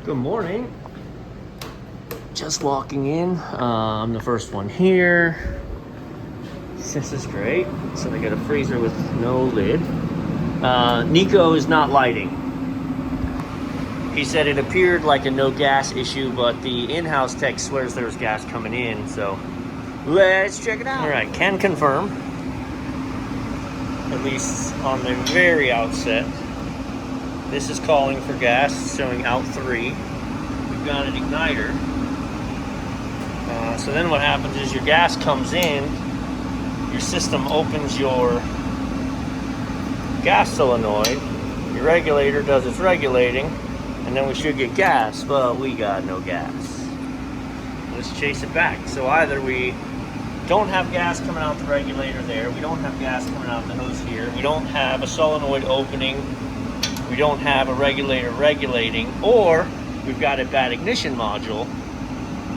Good morning. Just walking in. I'm the first one here. This is great. So they got a freezer with no lid. Nieco is not lighting. He said it appeared like a no gas issue, but the in-house tech swears there's gas coming in, so let's check it out. All right, can confirm, at least on the very outset, this is calling for gas, showing out 3. We've got an igniter. So then what happens is your gas comes in, your system opens your gas solenoid, your regulator does its regulating, and then we should get gas. Well, we got no gas. Let's chase it back. So either we don't have gas coming out the regulator there, we don't have gas coming out the hose here, we don't have a solenoid opening, we don't have a regulator regulating, or we've got a bad ignition module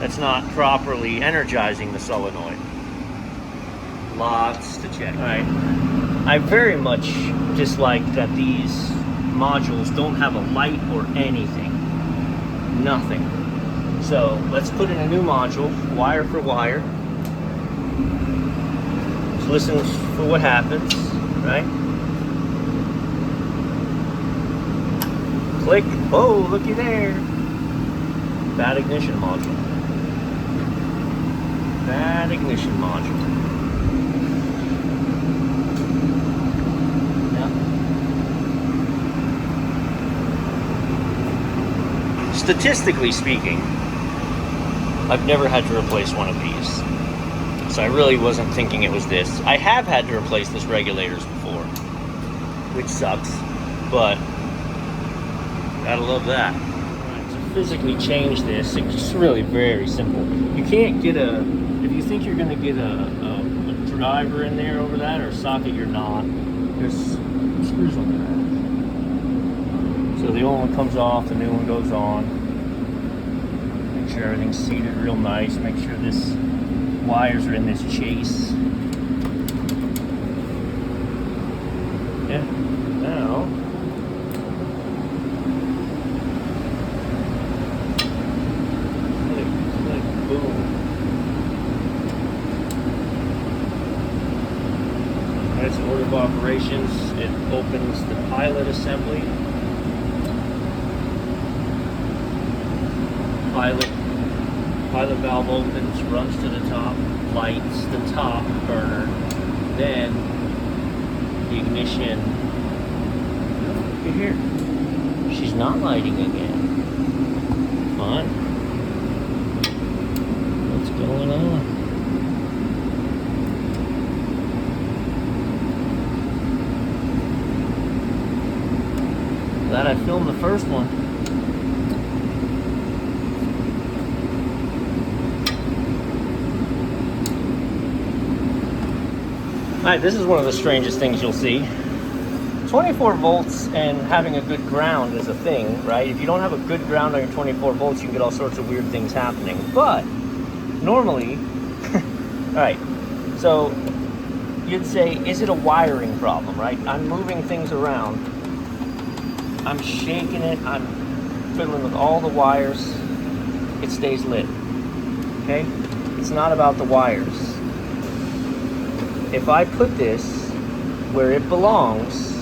that's not properly energizing the solenoid. Lots to check. All right, I very much dislike that these modules don't have a light or anything. Nothing. So let's put in a new module, wire for wire. Let's listen for what happens, right? Click. Oh, looky there. Bad ignition module. Bad ignition module. Yeah. Statistically speaking, I've never had to replace one of these. So I really wasn't thinking it was this. I have had to replace this regulators before, which sucks, but gotta love that. Right, to physically change this, it's really very simple. You can't get if you think you're gonna get a driver in there over that or a socket, you're not. There's screws on there. So the old one comes off, the new one goes on. Make sure everything's seated real nice. Make sure this wires are in this chase. Yeah, now click, boom. That's an order of operations. It opens the pilot assembly. Pilot valve opens, runs to the top, lights the top burner, then the ignition. Look at here. She's not lighting again. Fun. What's going on? Glad I filmed the first one. Alright, this is one of the strangest things you'll see. 24 volts and having a good ground is a thing, right? If you don't have a good ground on your 24 volts, you can get all sorts of weird things happening. But normally, alright, so you'd say, is it a wiring problem, right? I'm moving things around. I'm shaking it, I'm fiddling with all the wires. It stays lit, okay? It's not about the wires. If I put this where it belongs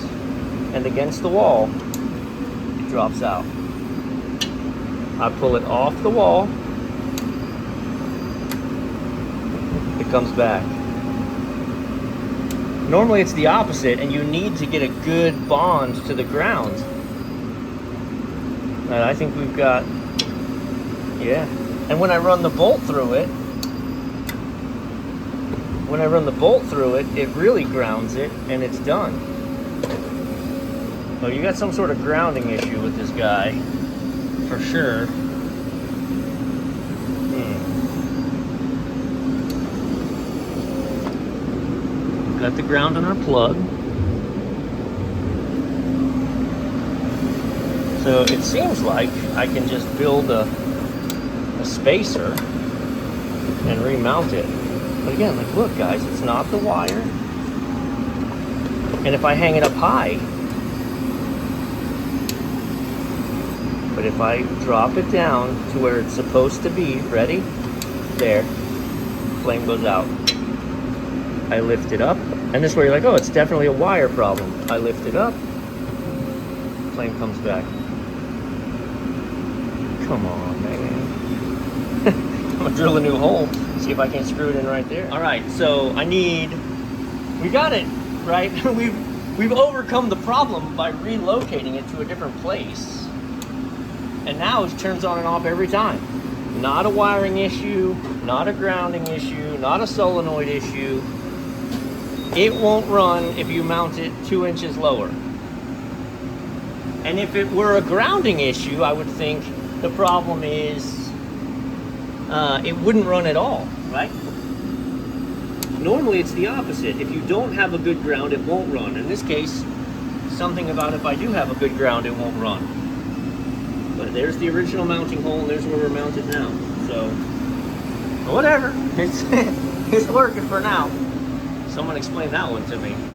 and against the wall, it drops out. I pull it off the wall, it comes back. Normally it's the opposite, and you need to get a good bond to the ground. And I think we've got, yeah. And when I run the bolt through it, it really grounds it, and it's done. So you got some sort of grounding issue with this guy, for sure. Got the ground on our plug. So it seems like I can just build a spacer and remount it. But again, like, look guys, it's not the wire. And if I hang it up high, But if I drop it down to where it's supposed to be, ready? There, flame goes out. I lift it up, and this is where you're like, oh, it's definitely a wire problem. I lift it up, flame comes back. Come on, man. I'm gonna drill a new hole, see if I can screw it in right there. All right, so we got it, right? We've overcome the problem by relocating it to a different place. And now it turns on and off every time. Not a wiring issue, not a grounding issue, not a solenoid issue. It won't run if you mount it 2 inches lower. And if it were a grounding issue, I would think the problem is it wouldn't run at all, right? Normally it's the opposite. If you don't have a good ground, it won't run. In this case, something about if I do have a good ground, it won't run. But there's the original mounting hole, and there's where we're mounted now. So, whatever. It's working for now. Someone explain that one to me.